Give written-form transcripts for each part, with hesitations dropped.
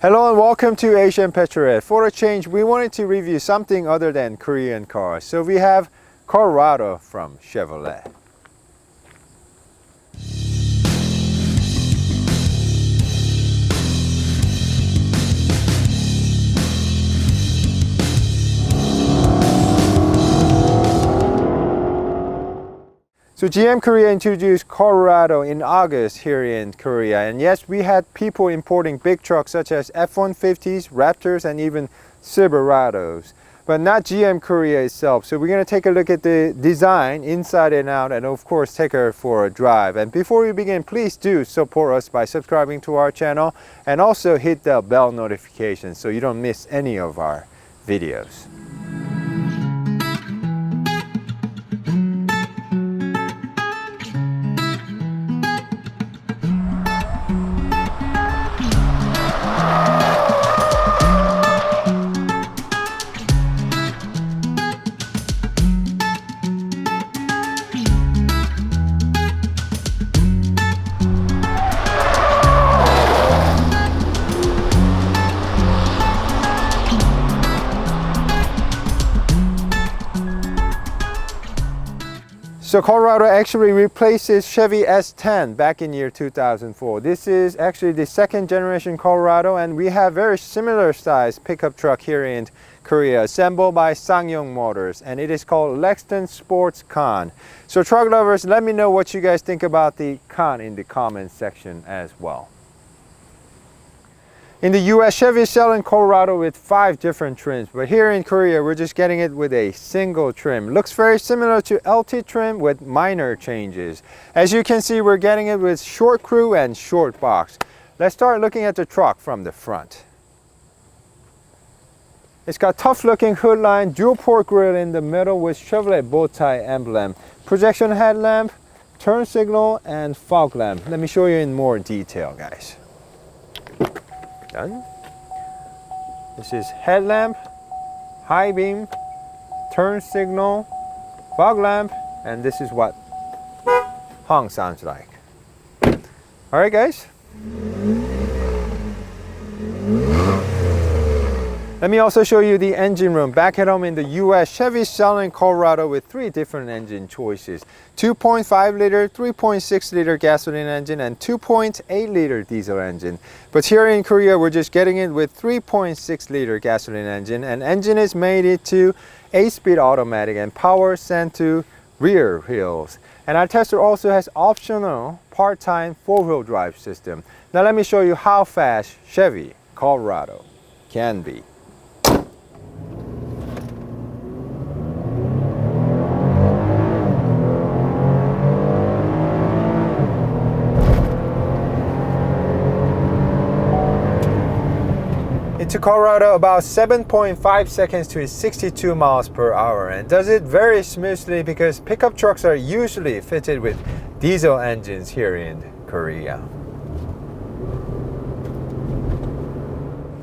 Hello and welcome to Asian Petrolhead. For a change, we wanted to review something other than Korean cars. So we have Colorado from Chevrolet. So GM Korea introduced Colorado in August here in Korea, and yes, we had people importing big trucks such as F-150s, Raptors, and even Silverados, but not GM Korea itself. So we're going to take a look at the design inside and out, and of course take her for a drive. And before we begin, please do support us by subscribing to our channel and also hit the bell notification so you don't miss any of our videos. So Colorado actually replaces Chevy S10 back in year 2004. This is actually the second generation Colorado, and we have very similar size pickup truck here in Korea, assembled by Ssangyong Motors, and it is called Rexton Sports Con. So truck lovers, let me know what you guys think about the Con in the comments section as well. In the US, Chevy is selling Colorado with 5 different trims, but here in Korea, we're just getting it with a single trim. Looks very similar to LT trim with minor changes. As you can see, we're getting it with short crew and short box. Let's start looking at the truck from the front. It's got tough looking hood line, dual port grille in the middle with Chevrolet bow tie emblem, projection headlamp, turn signal, and fog lamp. Let me show you in more detail, guys. Done. This is headlamp, high beam, turn signal, fog lamp, and this is what Hong sounds like. Alright guys. Let me also show you the engine room. Back at home in the US, Chevy is selling Colorado with 3 different engine choices. 2.5 liter, 3.6 liter gasoline engine, and 2.8 liter diesel engine. But here in Korea, we're just getting it with 3.6 liter gasoline engine, and engine is made it to 8-speed automatic and power sent to rear wheels. And our tester also has optional part-time 4-wheel drive system. Now let me show you how fast Chevy Colorado can be. It took Colorado about 7.5 seconds to 62 miles per hour, and does it very smoothly because pickup trucks are usually fitted with diesel engines here in Korea.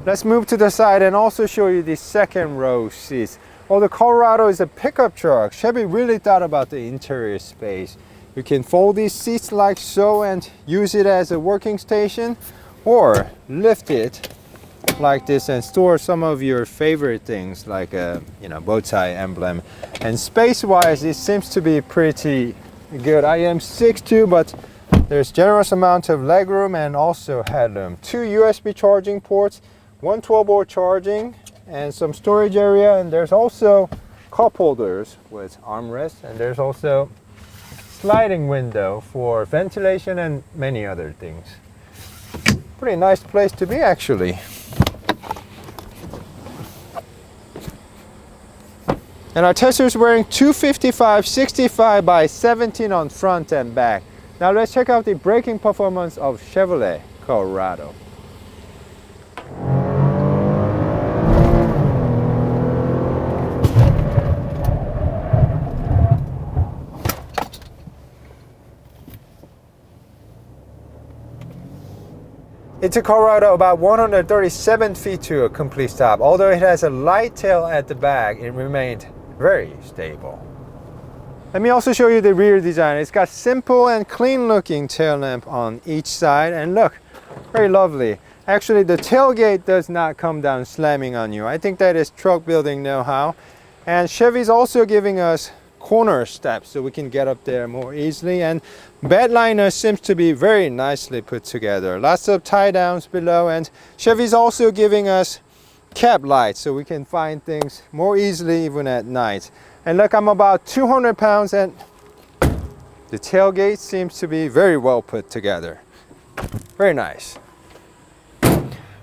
Let's move to the side and also show you the second row seats. Although Colorado is a pickup truck, Chevy really thought about the interior space. You can fold these seats like so and use it as a working station, or lift it like this and store some of your favorite things like a bow tie emblem. And space wise, it seems to be pretty good. I am 6'2", but there's generous amount of legroom and also headroom. 2 USB charging ports, 1 12-volt charging, and some storage area. And there's also cup holders with armrests, and there's also sliding window for ventilation and many other things. Pretty nice place to be actually. And our tester is wearing 255 65 by 17 on front and back. Now let's check out the braking performance of Chevrolet Colorado. It took Colorado about 137 feet to a complete stop. Although it has a light tail at the back, it remained very stable. Let me also show you the rear design. It's got simple and clean looking tail lamp on each side, and look, very lovely. Actually, the tailgate does not come down slamming on you. I think that is truck building know-how. And Chevy's also giving us corner steps so we can get up there more easily. And bed liner seems to be very nicely put together. Lots of tie downs below, and Chevy's also giving us cab lights so we can find things more easily even at night. And look, I'm about 200 pounds and the tailgate seems to be very well put together. Very nice.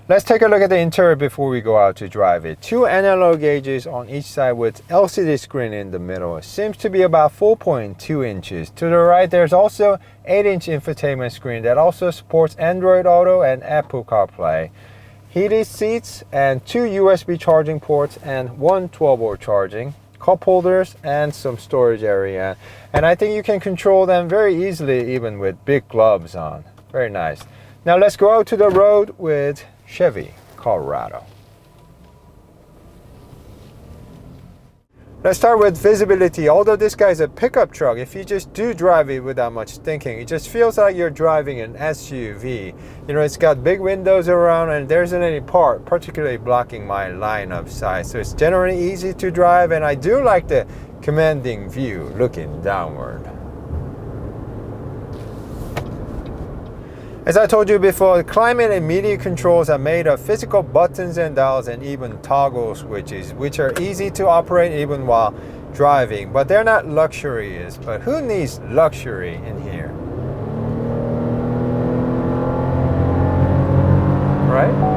Let's take a look at the interior before we go out to drive it. 2 analog gauges on each side with LCD screen in the middle. It seems to be about 4.2 inches. To the right, there's also 8-inch infotainment screen that also supports Android Auto and Apple CarPlay. Heated seats and 2 USB charging ports and 1 12-volt charging. Cup holders and some storage area. And I think you can control them very easily even with big gloves on. Very nice. Now let's go out to the road with Chevy Colorado. Let's start with visibility. Although this guy's a pickup truck, if you just do drive it without much thinking, it just feels like you're driving an SUV. You know, it's got big windows around and there isn't any part particularly blocking my line of sight. So it's generally easy to drive, and I do like the commanding view looking downward. As I told you before, the climate and media controls are made of physical buttons and dials and even toggle switches, which are easy to operate even while driving. But they're not luxurious. But who needs luxury in here? Right?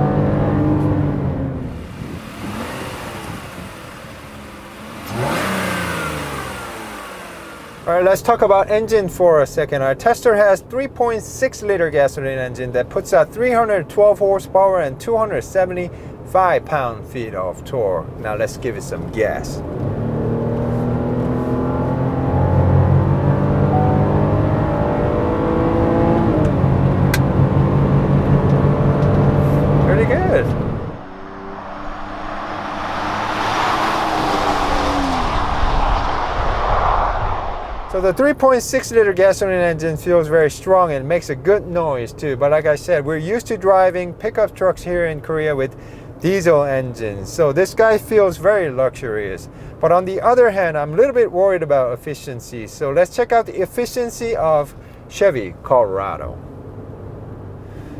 Alright, let's talk about engine for a second. Our tester has 3.6 liter gasoline engine that puts out 312 horsepower and 275 pound-feet of torque. Now let's give it some gas. Pretty good. So the 3.6 liter gasoline engine feels very strong and makes a good noise too. But like I said, we're used to driving pickup trucks here in Korea with diesel engines. So this guy feels very luxurious. But on the other hand, I'm a little bit worried about efficiency. So let's check out the efficiency of Chevy Colorado.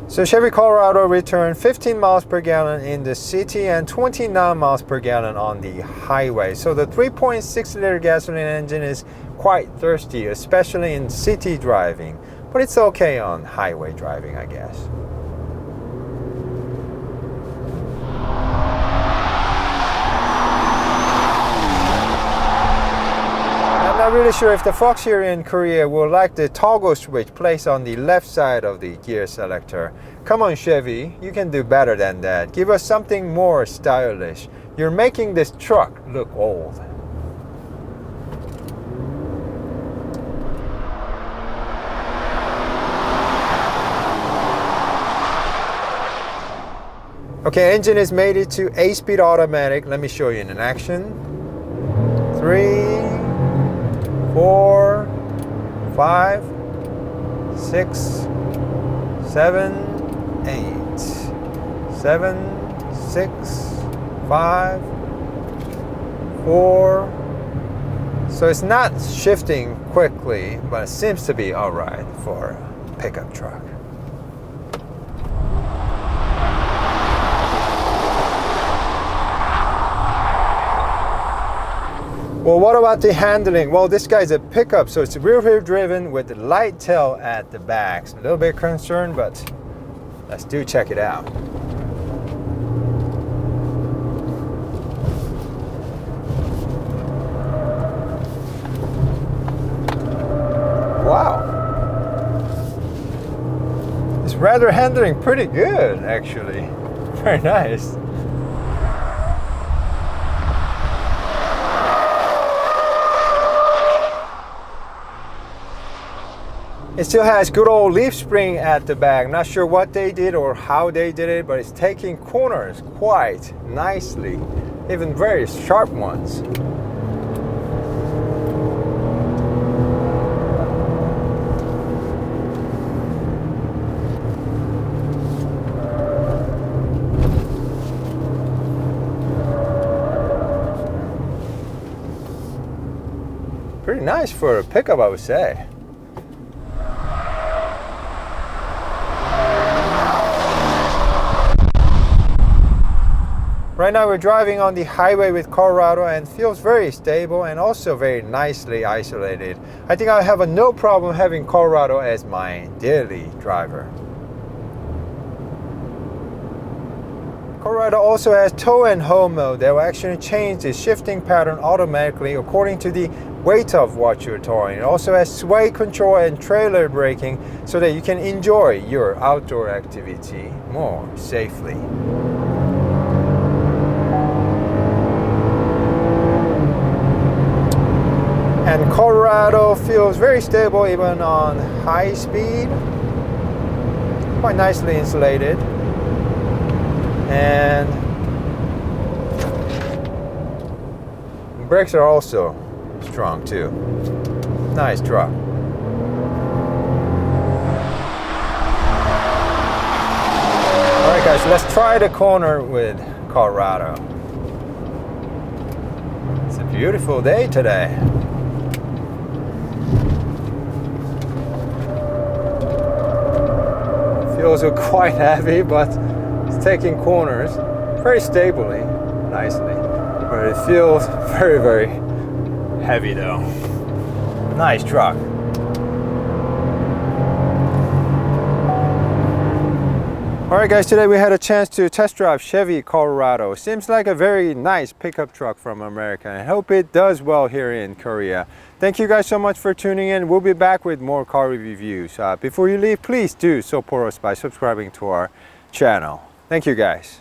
So Chevy Colorado returned 15 miles per gallon in the city and 29 miles per gallon on the highway. So the 3.6 liter gasoline engine is quite thirsty, especially in city driving, but it's okay on highway driving, I guess. I'm not really sure if the folks here in Korea will like the toggle switch placed on the left side of the gear selector. Come on, Chevy, you can do better than that. Give us something more stylish. You're making this truck look old. Okay, engine is mated to 8-speed automatic. Let me show you in action. 3, 4, 5, 6, 7, 8. 7, 6, 5, 4. So it's not shifting quickly, but it seems to be all right for a pickup truck. Well, what about the handling? Well, this guy's a pickup, so it's rear driven with the light tail at the back. So a little bit concerned, but let's check it out. Wow. It's rather handling pretty good, actually. Very nice. It still has good old leaf spring at the back. Not sure what they did or how they did it, but it's taking corners quite nicely, even very sharp ones. pretty nice for a pickup, I would say. Right now we're driving on the highway with Colorado and feels very stable and also very nicely isolated. I think I'll have no problem having Colorado as my daily driver. Colorado also has tow and haul mode that will actually change the shifting pattern automatically according to the weight of what you're towing. It also has sway control and trailer braking so that you can enjoy your outdoor activity more safely. And Colorado feels very stable even on high speed, quite nicely insulated. And brakes are also strong too. Nice truck. Alright guys, let's try the corner with Colorado. It's a beautiful day today. Feels quite heavy, but it's taking corners very stably, nicely. But it feels very, very heavy though. Nice truck. Alright guys, today we had a chance to test drive Chevy Colorado. Seems like a very nice pickup truck from America. I hope it does well here in Korea. Thank you guys so much for tuning in. We'll be back with more car reviews. Before you leave, please do support us by subscribing to our channel. Thank you guys.